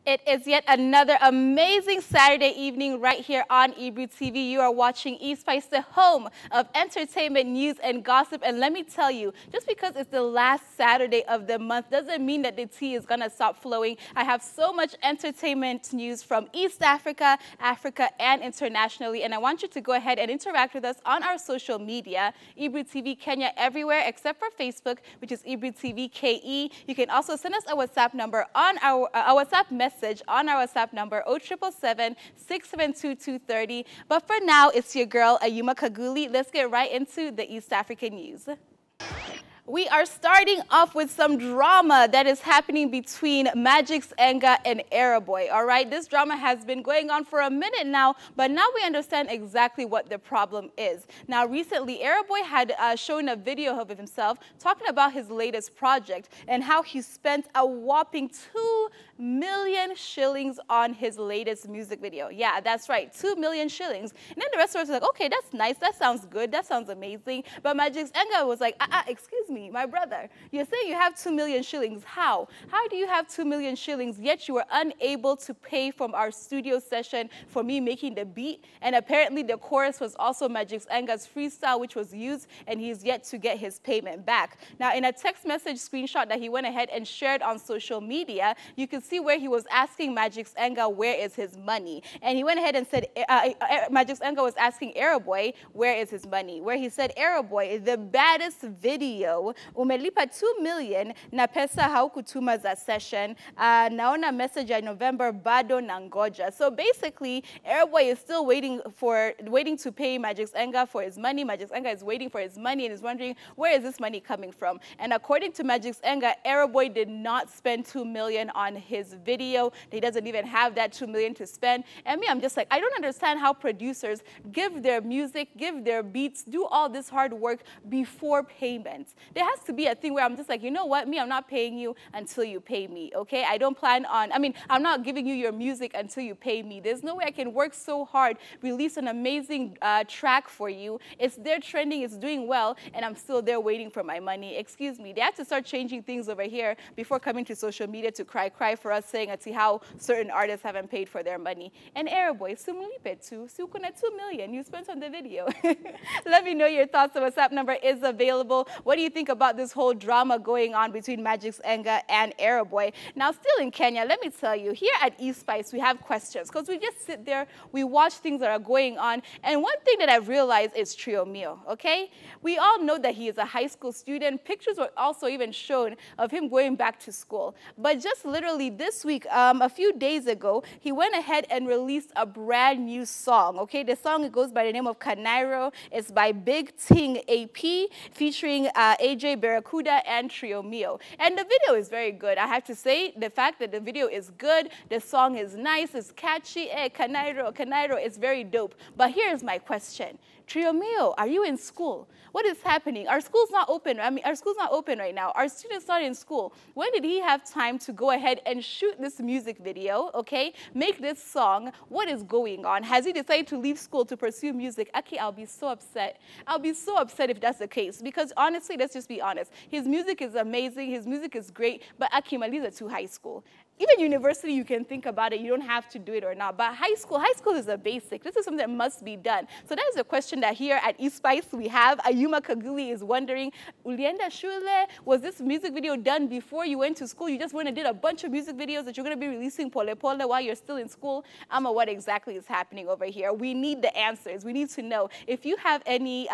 It is yet another amazing Saturday evening right here on Ebru TV. You are watching eSpice, the home of entertainment, news, and gossip. And let me tell you, just because it's the last Saturday of the month doesn't mean that the tea is going to stop flowing. I have so much entertainment news from East Africa, Africa, and internationally. And I want you to go ahead and interact with us on our social media, Ebru TV Kenya everywhere except for Facebook, which is Ebru TV KE. You can also send us a WhatsApp number on our WhatsApp message on our WhatsApp number 0777-672-230. But for now, it's your girl Ayuma Kaguli. Let's get right into the East African news. We are starting off with some drama that is happening between Magix and Arrowbwoy. All right, this drama has been going on for a minute now, but now we understand exactly what the problem is. Now, recently, Arrowbwoy had shown a video of himself talking about his latest project and how he spent a whopping 2 million shillings on his latest music video. Yeah, that's right, 2 million shillings. And then the rest of us were like, okay, that's nice, that sounds good, that sounds amazing. But Magix was like, excuse me, my brother, you're saying you have 2 million shillings. How? How do you have 2 million shillings, yet you were unable to pay from our studio session for me making the beat? And apparently the chorus was also Magix Enga's freestyle, which was used, and he's yet to get his payment back. Now, in a text message screenshot that he went ahead and shared on social media, you can see where he was asking Magix Enga, where is his money? And he went ahead and said, Magix Enga was asking Arrowbwoy, where is his money? Where he said, Arrowbwoy, the baddest video, umelipa 2 million na pesa haukutuma za session. Naona message ya November bado nangoja. So basically, Arrowbwoy is still waiting to pay Magix Enga for his money. Magix Enga is waiting for his money and is wondering, where is this money coming from? And according to Magix Enga, Arrowbwoy did not spend 2 million on his video. He doesn't even have that 2 million to spend. And me, I'm just like, I don't understand how producers give their music, give their beats, do all this hard work before payment. There has to be a thing where I'm just like, you know what, me, I'm not paying you until you pay me, okay? I don't plan on, I'm not giving you your music until you pay me. There's no way I can work so hard, release an amazing track for you. It's there trending, it's doing well, and I'm still there waiting for my money. Excuse me, they have to start changing things over here before coming to social media to cry for us, saying at how certain artists haven't paid for their money. And Arrowbwoy, sumulipe tu, sukuna 2 million you spent on the video. Let me know your thoughts. The WhatsApp number is available. What do you think about this whole drama going on between Magix Enga and Arrowbwoy? Now, still in Kenya, let me tell you, here at eSpice, we have questions because we just sit there, we watch things that are going on, and one thing that I've realized is Triomio, okay? We all know that he is a high school student. Pictures were also even shown of him going back to school. But just literally this week, a few days ago, he went ahead and released a brand new song, okay? The song, it goes by the name of Kanairo. It's by Big Ting AP, featuring AJ Barracuda and Triomio. And the video is very good. I have to say, the fact that the video is good, the song is nice, it's catchy, Kanairo is very dope. But here's my question. Triomio, are you in school? What is happening? Our school's not open. Our school's not open right now. Our students not in school. When did he have time to go ahead and shoot this music video, okay? Make this song. What is going on? Has he decided to leave school to pursue music? Aki, I'll be so upset. I'll be so upset if that's the case. Because honestly, let's just be honest. His music is amazing. His music is great. But Aki, maliza to high school. Even university, you can think about it. You don't have to do it or not. But high school is a basic. This is something that must be done. So that is a question that here at eSpice we have. Ayuma Kaguli is wondering, Ulienda Shule, was this music video done before you went to school? You just went and did a bunch of music videos that you're going to be releasing pole while you're still in school? What exactly is happening over here? We need the answers. We need to know. If you have any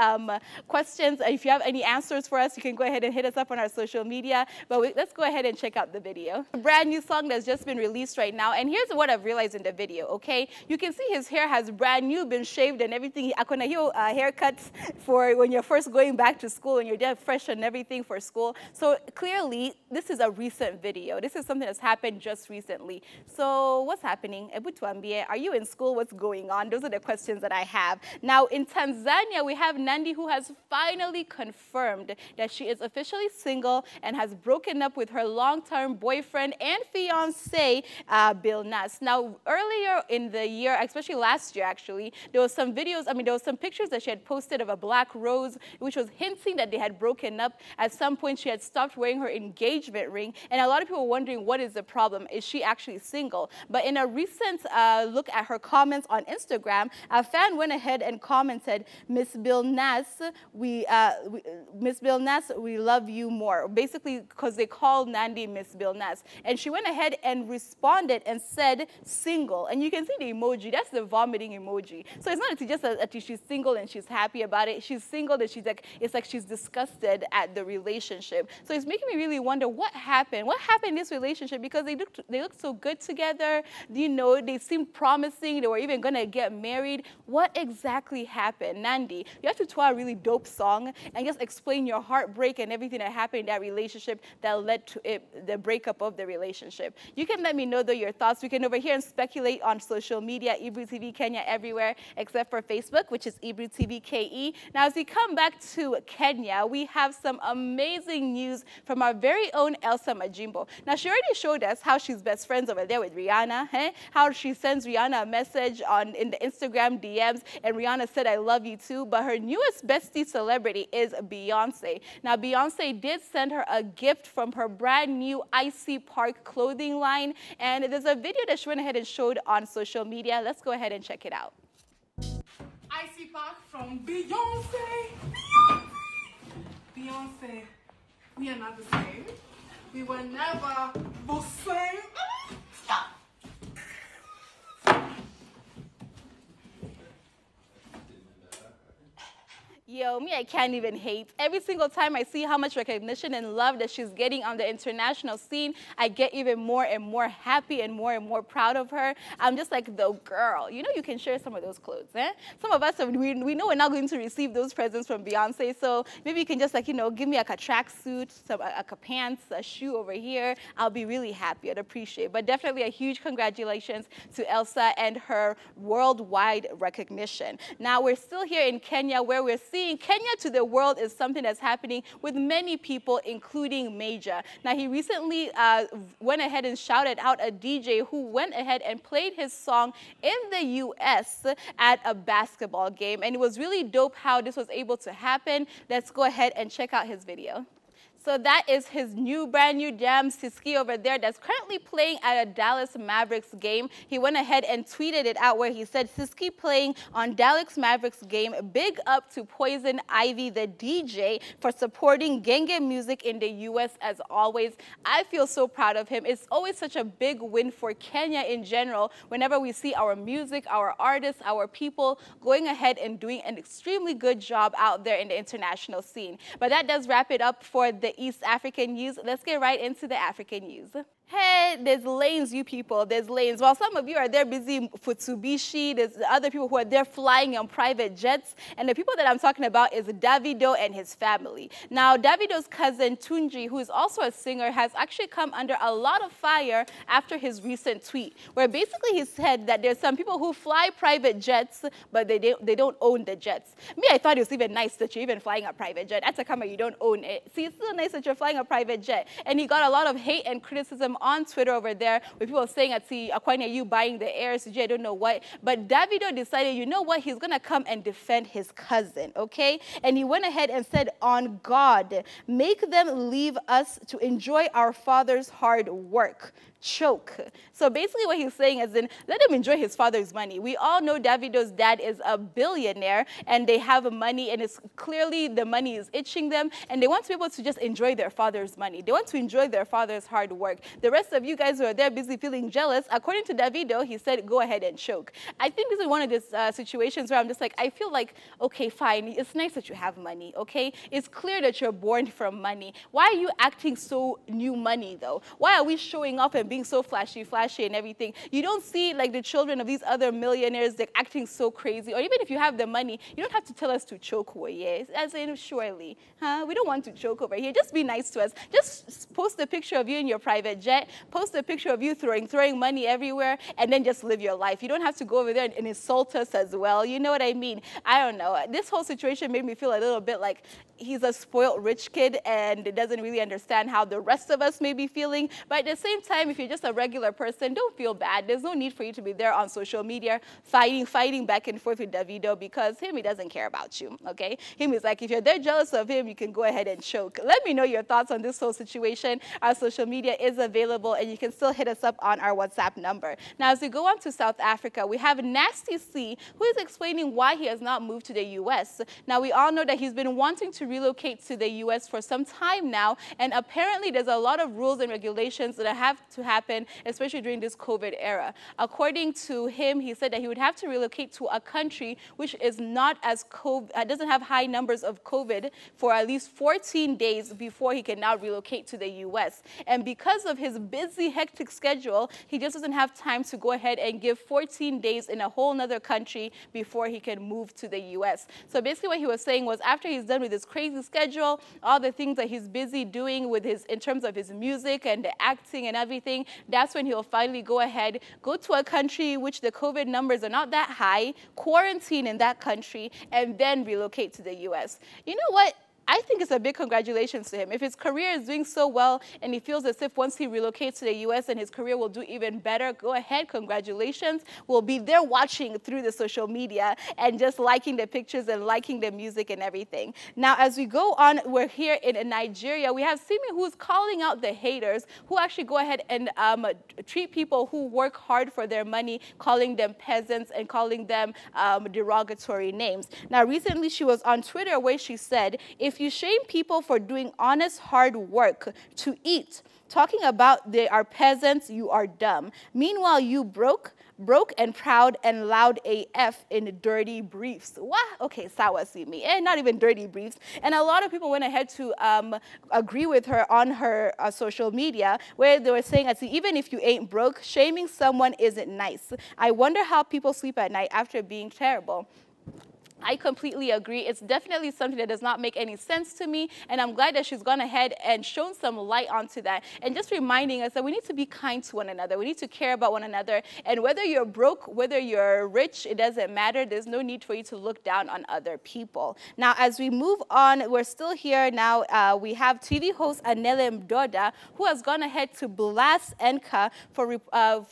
questions, if you have any answers for us, you can go ahead and hit us up on our social media. But let's go ahead and check out the video. A brand new song that's just been released right now, and here's what I've realized in the video, okay? You can see his hair has brand new, been shaved and everything. Akona hiyo haircuts for when you're first going back to school and you're there fresh and everything for school. So clearly, this is a recent video. This is something that's happened just recently. So what's happening? Ebu tuambie, are you in school? What's going on? Those are the questions that I have. Now, in Tanzania, we have Nani, who has finally confirmed that she is officially single and has broken up with her long-term boyfriend and fiancé fiancé, Bill Nass. Now, earlier in the year, especially last year actually, there was some videos, there was some pictures that she had posted of a black rose, which was hinting that they had broken up. At some point, she had stopped wearing her engagement ring, and a lot of people were wondering, what is the problem? Is she actually single? But in a recent look at her comments on Instagram, a fan went ahead and commented, Miss Bill Nass, we love you more. Basically, because they called Nani Miss Bill Nass. And she went ahead and responded and said, single. And you can see the emoji. That's the vomiting emoji. So it's not just that she's single and she's happy about it. She's single and she's like, it's like she's disgusted at the relationship. So it's making me really wonder what happened. What happened in this relationship? Because they looked so good together. You know, they seemed promising. They were even going to get married. What exactly happened? Nandi, you have to tell a really dope song and just explain your heartbreak and everything that happened in that relationship that led to the breakup of the relationship. You can let me know though your thoughts. We can over here and speculate on social media, Ebru TV Kenya everywhere except for Facebook, which is Ebru TV KE. Now, as we come back to Kenya, we have some amazing news from our very own Elsa Majimbo. Now, she already showed us how she's best friends over there with Rihanna, how she sends Rihanna a message in the Instagram DMs, and Rihanna said, I love you too. But her newest bestie celebrity is Beyonce. Now, Beyonce did send her a gift from her brand new Icy Park clothing line, and there's a video that she went ahead and showed on social media. Let's go ahead and check it out. Icy Park from Beyonce. Beyonce, we are not the same. We were never the same. Yo, me, I can't even hate. Every single time I see how much recognition and love that she's getting on the international scene, I get even more and more happy and more proud of her. I'm just like, the girl. You know, you can share some of those clothes, eh? Some of us, we know we're not going to receive those presents from Beyonce, so maybe you can just, like, you know, give me like a tracksuit, a pants, a shoe over here. I'll be really happy. I'd appreciate it. But definitely a huge congratulations to Elsa and her worldwide recognition. Now, we're still here in Kenya, where we're seeing Kenya to the world is something that's happening with many people, including Major. Now, he recently went ahead and shouted out a DJ who went ahead and played his song in the U.S. at a basketball game. And it was really dope how this was able to happen. Let's go ahead and check out his video. So that is his brand new jam, Siski, over there, that's currently playing at a Dallas Mavericks game. He went ahead and tweeted it out where he said, Siski playing on Dallas Mavericks game. Big up to Poison Ivy, the DJ, for supporting Genge music in the U.S. as always. I feel so proud of him. It's always such a big win for Kenya in general whenever we see our music, our artists, our people going ahead and doing an extremely good job out there in the international scene. But that does wrap it up for the East African news. Let's get right into the African news. Hey, there's lanes, you people. There's lanes. While some of you are there busy for Tsubishi, there's other people who are there flying on private jets. And the people that I'm talking about is Davido and his family. Now, Davido's cousin Tunji, who is also a singer, has actually come under a lot of fire after his recent tweet, where basically he said that there's some people who fly private jets, but they don't own the jets. Me, I thought it was even nice that you're even flying a private jet. That's a camera, you don't own it. See, it's still nice that you're flying a private jet. And he got a lot of hate and criticism on Twitter over there, with people saying, I see Aquania, you buying the air, I don't know what. But Davido decided, you know what, he's going to come and defend his cousin, okay? And he went ahead and said, on God, make them leave us to enjoy our father's hard work. Choke. So basically what he's saying is, then let him enjoy his father's money. We all know Davido's dad is a billionaire and they have money, and it's clearly the money is itching them, and they want to be able to just enjoy their father's money. They want to enjoy their father's hard work. The rest of you guys who are there busy feeling jealous, according to Davido, he said, go ahead and choke. I think this is one of these situations where I'm just like, I feel like, okay, fine, it's nice that you have money, okay? It's clear that you're born from money. Why are you acting so new money though? Why are we showing off and being so flashy and everything? You don't see like the children of these other millionaires, they're acting so crazy. Or even if you have the money, you don't have to tell us to choke, yes? As in, surely, huh? We don't want to choke over here. Just be nice to us. Just post a picture of you in your private jet, post a picture of you throwing money everywhere, and then just live your life. You don't have to go over there and insult us as well. You know what I mean? I don't know. This whole situation made me feel a little bit like he's a spoiled rich kid and doesn't really understand how the rest of us may be feeling. But at the same time, if if you're just a regular person, don't feel bad. There's no need for you to be there on social media fighting back and forth with Davido, because him, he doesn't care about you, okay? Him is like, if you're there jealous of him, you can go ahead and choke. Let me know your thoughts on this whole situation. Our social media is available, and you can still hit us up on our WhatsApp number. Now, as we go on to South Africa, we have Nasty C, who is explaining why he has not moved to the U.S. Now, we all know that he's been wanting to relocate to the U.S. for some time now, and apparently there's a lot of rules and regulations that have to happen, especially during this COVID era. According to him, he said that he would have to relocate to a country which is not as doesn't have high numbers of COVID for at least 14 days before he can now relocate to the U.S. And because of his busy, hectic schedule, he just doesn't have time to go ahead and give 14 days in a whole nother country before he can move to the U.S. So basically what he was saying was, after he's done with his crazy schedule, all the things that he's busy doing with in terms of his music and the acting and everything, that's when he'll finally go ahead, go to a country which the COVID numbers are not that high, quarantine in that country, and then relocate to the U.S. You know what? I think it's a big congratulations to him. If his career is doing so well and he feels as if once he relocates to the U.S. and his career will do even better, go ahead, congratulations. We'll be there watching through the social media and just liking the pictures and liking the music and everything. Now, as we go on, we're here in Nigeria. We have Simi, who's calling out the haters who actually go ahead and treat people who work hard for their money, calling them peasants and calling them derogatory names. Now, recently she was on Twitter where she said, if you shame people for doing honest, hard work to eat, talking about they are peasants, you are dumb. Meanwhile, you broke and proud and loud AF in dirty briefs. What? Okay, sawa Simi. Not even dirty briefs. And a lot of people went ahead to agree with her on her social media, where they were saying, even if you ain't broke, shaming someone isn't nice. I wonder how people sleep at night after being terrible. I completely agree. It's definitely something that does not make any sense to me, and I'm glad that she's gone ahead and shown some light onto that, and just reminding us that we need to be kind to one another. We need to care about one another, and whether you're broke, whether you're rich, it doesn't matter. There's no need for you to look down on other people. Now, as we move on, we're still here now. We have TV host Anele Mdoda, who has gone ahead to blast Enka for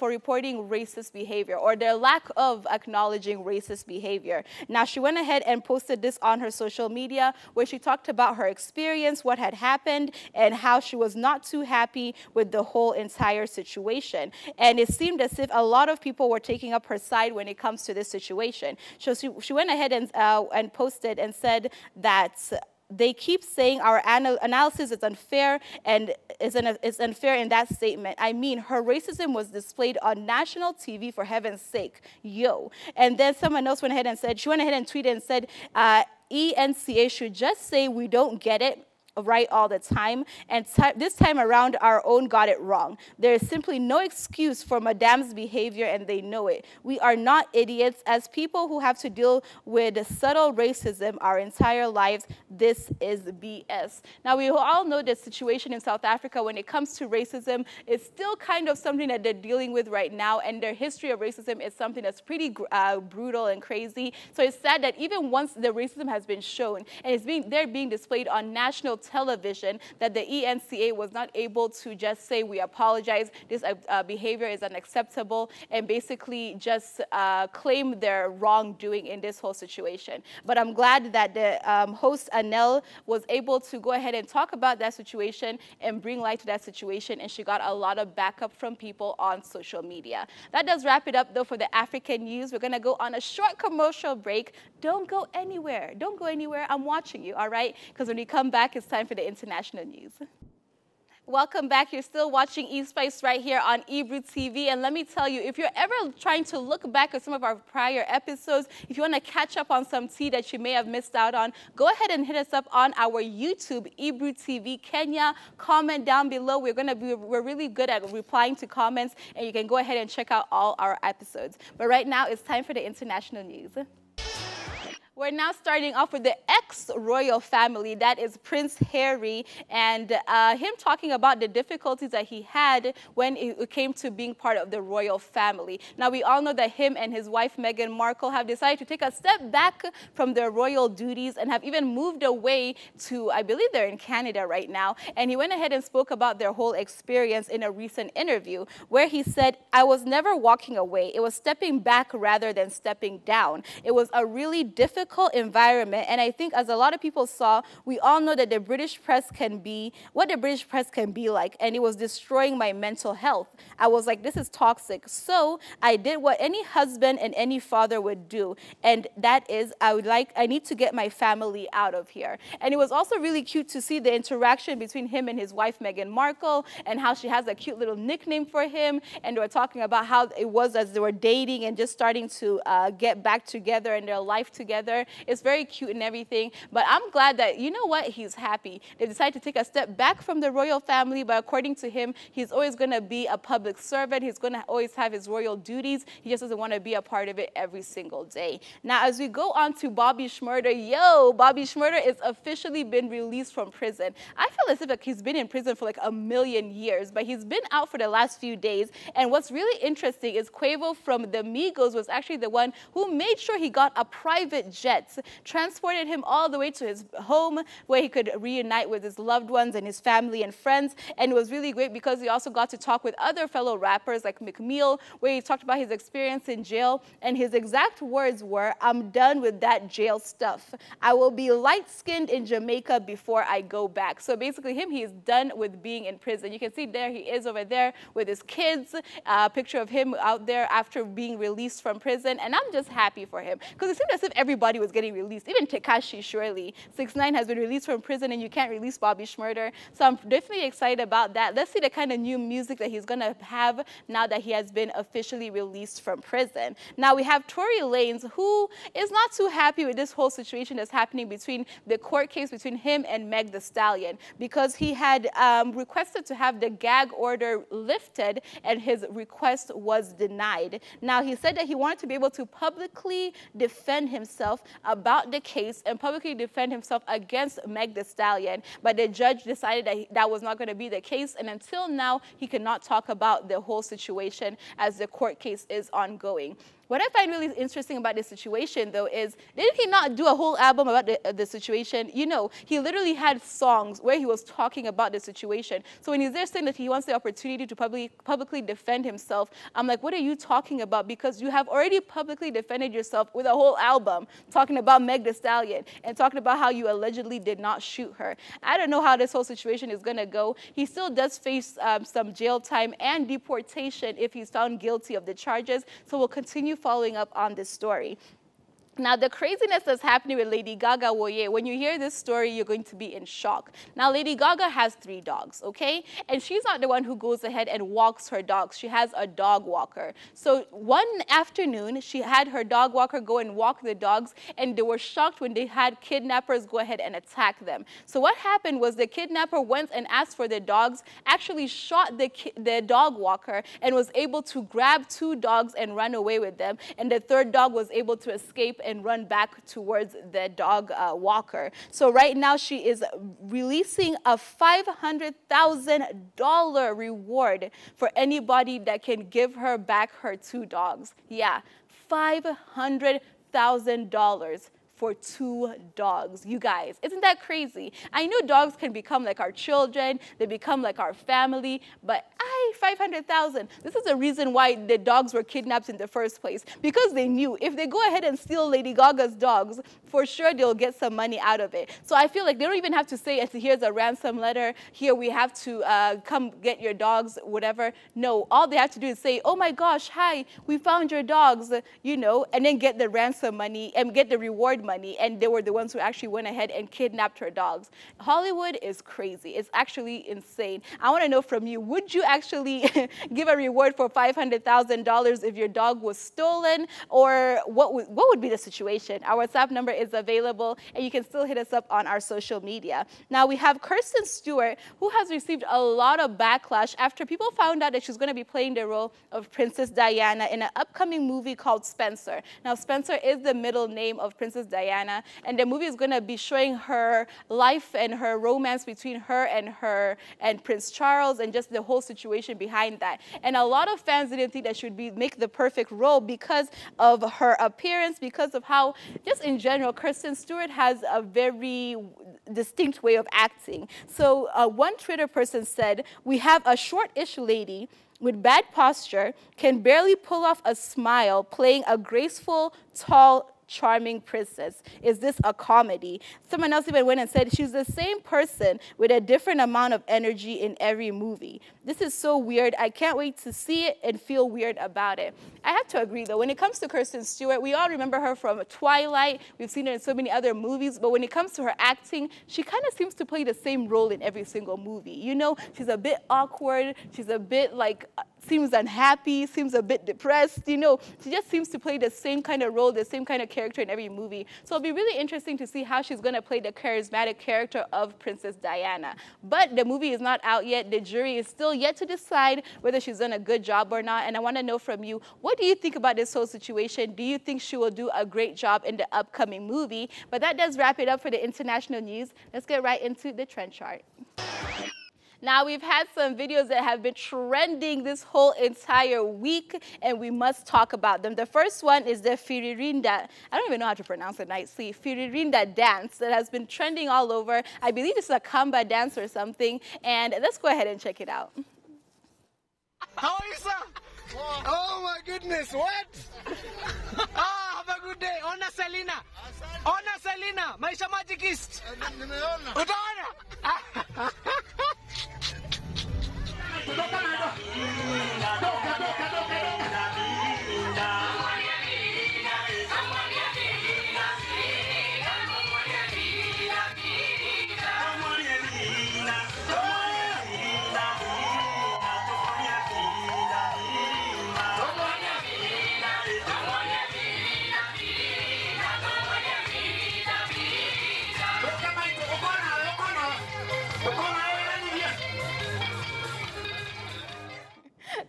reporting racist behavior, or their lack of acknowledging racist behavior. Now, she went ahead and posted this on her social media, where she talked about her experience, what had happened, and how she was not too happy with the whole entire situation. And it seemed as if a lot of people were taking up her side when it comes to this situation. So she went ahead and posted and said that they keep saying our analysis is unfair, and it's unfair in that statement. I mean, her racism was displayed on national TV, for heaven's sake. Yo. And then someone else went ahead and said, she went ahead and tweeted and said, ENCA should just say we don't get it right all the time, and this time around our own got it wrong. There is simply no excuse for Madame's behavior, and they know it. We are not idiots. As people who have to deal with subtle racism our entire lives, this is BS. Now, we all know the situation in South Africa when it comes to racism is still kind of something that they're dealing with right now, and their history of racism is something that's pretty brutal and crazy. So it's sad that even once the racism has been shown and they're being displayed on national television, that the ENCA was not able to just say, we apologize, this behavior is unacceptable, and basically just claim their wrongdoing in this whole situation. But I'm glad that the host Anel was able to go ahead and talk about that situation and bring light to that situation, and she got a lot of backup from people on social media. That does wrap it up, though, for the African news. We're going to go on a short commercial break. Don't go anywhere. Don't go anywhere. I'm watching you, all right? Because when we come back, it's time for the international news. Welcome back. You're still watching eSpice right here on Ebru TV. And let me tell you, if you're ever trying to look back at some of our prior episodes, if you want to catch up on some tea that you may have missed out on, go ahead and hit us up on our YouTube, Ebru TV Kenya. Comment down below. We're really good at replying to comments, and you can go ahead and check out all our episodes. But right now, it's time for the international news. We're now starting off with the ex-royal family, that is Prince Harry, and him talking about the difficulties that he had when it came to being part of the royal family. Now, we all know that him and his wife, Meghan Markle, have decided to take a step back from their royal duties and have even moved away to, I believe they're in Canada right now, and he went ahead and spoke about their whole experience in a recent interview, where he said, "I was never walking away. It was stepping back rather than stepping down. It was a really difficult environment, and I think as a lot of people saw, we all know that the British press can be, what the British press can be like, and it was destroying my mental health. I was like, this is toxic. So I did what any husband and any father would do, and that is, I need to get my family out of here." And it was also really cute to see the interaction between him and his wife, Meghan Markle, and how she has a cute little nickname for him, and they were talking about how it was as they were dating and just starting to get back together in their life together. It's very cute and everything, but I'm glad that, you know what, he's happy. They decided to take a step back from the royal family, but according to him, he's always going to be a public servant. He's going to always have his royal duties. He just doesn't want to be a part of it every single day. Now, as we go on to Bobby Shmurda, Bobby Shmurda is officially been released from prison. I feel as if he's been in prison for like a million years, but he's been out for the last few days. And what's really interesting is Quavo from the Migos was actually the one who made sure he got a private jet, transported him all the way to his home where he could reunite with his loved ones and his family and friends. And it was really great because he also got to talk with other fellow rappers like McMill, where he talked about his experience in jail. And his exact words were, "I'm done with that jail stuff. I will be light-skinned in Jamaica before I go back." So basically he is done with being in prison. You can see there he is over there with his kids, a picture of him out there after being released from prison. And I'm just happy for him because it seemed as if everybody was getting released. Even Tekashi, surely. 6ix9ine has been released from prison, and you can't release Bobby Shmurda. So I'm definitely excited about that. Let's see the kind of new music that he's going to have now that he has been officially released from prison. Now we have Tory Lanez, who is not too happy with this whole situation that's happening between the court case between him and Meg Thee Stallion, because he had requested to have the gag order lifted, and his request was denied. Now he said that he wanted to be able to publicly defend himself about the case and publicly defend himself against Meg Thee Stallion, but the judge decided that that was not going to be the case, and until now he cannot talk about the whole situation as the court case is ongoing. What I find really interesting about this situation, though, is didn't he not do a whole album about the situation? You know, he literally had songs where he was talking about the situation. So when he's there saying that he wants the opportunity to publicly defend himself, I'm like, what are you talking about? Because you have already publicly defended yourself with a whole album talking about Meg Thee Stallion and talking about how you allegedly did not shoot her. I don't know how this whole situation is going to go. He still does face some jail time and deportation if he's found guilty of the charges. So we'll continue following up on this story. Now, the craziness that's happening with Lady Gaga, when you hear this story, you're going to be in shock. Now, Lady Gaga has 3 dogs, okay? And she's not the one who goes ahead and walks her dogs. She has a dog walker. So one afternoon, she had her dog walker go and walk the dogs, and they were shocked when they had kidnappers go ahead and attack them. So what happened was the kidnapper went and asked for the dogs, actually shot the dog walker, and was able to grab 2 dogs and run away with them. And the 3rd dog was able to escape and run back towards the dog walker. So right now she is releasing a $500,000 reward for anybody that can give her back her 2 dogs. Yeah, $500,000 for 2 dogs. You guys, isn't that crazy? I know dogs can become like our children, they become like our family, but $500,000. This is the reason why the dogs were kidnapped in the first place, because they knew if they go ahead and steal Lady Gaga's dogs, for sure they'll get some money out of it. So I feel like they don't even have to say, here's a ransom letter, here we have to come get your dogs, whatever. No, all they have to do is say, oh my gosh, hi, we found your dogs, you know, and then get the ransom money and get the reward money, and they were the ones who actually went ahead and kidnapped her dogs. Hollywood is crazy. It's actually insane. I want to know from you, would you actually actually give a reward for $500,000 if your dog was stolen, or what would be the situation? Our WhatsApp number is available, and you can still hit us up on our social media. Now, we have Kirsten Stewart, who has received a lot of backlash after people found out that she's going to be playing the role of Princess Diana in an upcoming movie called Spencer. Now, Spencer is the middle name of Princess Diana, and the movie is going to be showing her life and her romance between her and Prince Charles, and just the whole situation behind that. And a lot of fans didn't think that she would make the perfect role because of her appearance, because of how, just in general, Kirsten Stewart has a very distinct way of acting. So one Twitter person said, "We have a short-ish lady with bad posture, can barely pull off a smile, playing a graceful, tall, charming princess. Is this a comedy?" Someone else even went and said, "She's the same person with a different amount of energy in every movie. This is so weird. I can't wait to see it and feel weird about it." I have to agree, though. When it comes to Kirsten Stewart, we all remember her from Twilight. We've seen her in so many other movies. But when it comes to her acting, she kind of seems to play the same role in every single movie. You know, she's a bit awkward. She's a bit like, seems unhappy, seems a bit depressed. You know, she just seems to play the same kind of role, the same kind of character in every movie. So it'll be really interesting to see how she's going to play the charismatic character of Princess Diana. But the movie is not out yet. The jury is still yet to decide whether she's done a good job or not. And I want to know from you, what do you think about this whole situation? Do you think she will do a great job in the upcoming movie? But that does wrap it up for the international news. Let's get right into the trend chart. Now, we've had some videos that have been trending this whole entire week, and we must talk about them. The first one is the Firirinda, I don't even know how to pronounce it nicely, Firirinda dance that has been trending all over. I believe it's a Kamba dance or something, and let's go ahead and check it out. How are you, sir? Oh my goodness, what? Have a good day. Ona Selina. Ona Selina. Maisha Magix. Utaona?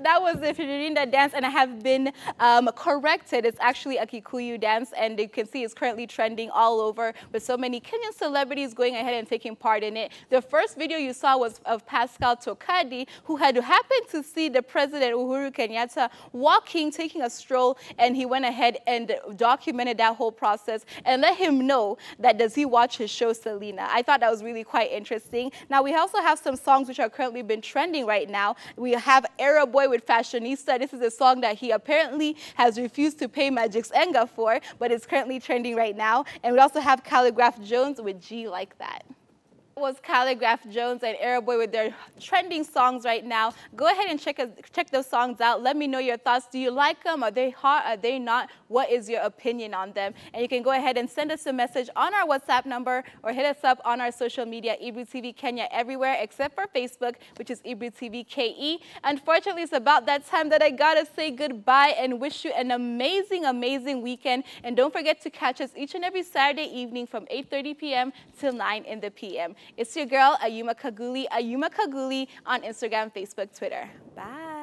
That was the Firirinda dance, and I have been corrected. It's actually a Kikuyu dance, and you can see it's currently trending all over with so many Kenyan celebrities going ahead and taking part in it. The first video you saw was of Pascal Tokadi, who had happened to see the President Uhuru Kenyatta walking, taking a stroll, and he went ahead and documented that whole process and let him know that does he watch his show Selena. I thought that was really quite interesting. Now, we also have some songs which are currently been trending right now. We have Arrowbwoy with Fashionista. This is a song that he apparently has refused to pay Magix for, but it's currently trending right now. And we also have Calligraph Jones with G Like That. Was Calligraph Jones and Arrowbwoy with their trending songs right now. Go ahead and check those songs out. Let me know your thoughts. Do you like them? Are they hot? Are they not? What is your opinion on them? And you can go ahead and send us a message on our WhatsApp number or hit us up on our social media, Ibru TV Kenya, everywhere except for Facebook, which is Ibru TV KE. Unfortunately, it's about that time that I gotta say goodbye and wish you an amazing, amazing weekend. And don't forget to catch us each and every Saturday evening from 8:30 p.m. till 9 in the p.m. It's your girl, Ayuma Kaguli on Instagram, Facebook, Twitter. Bye.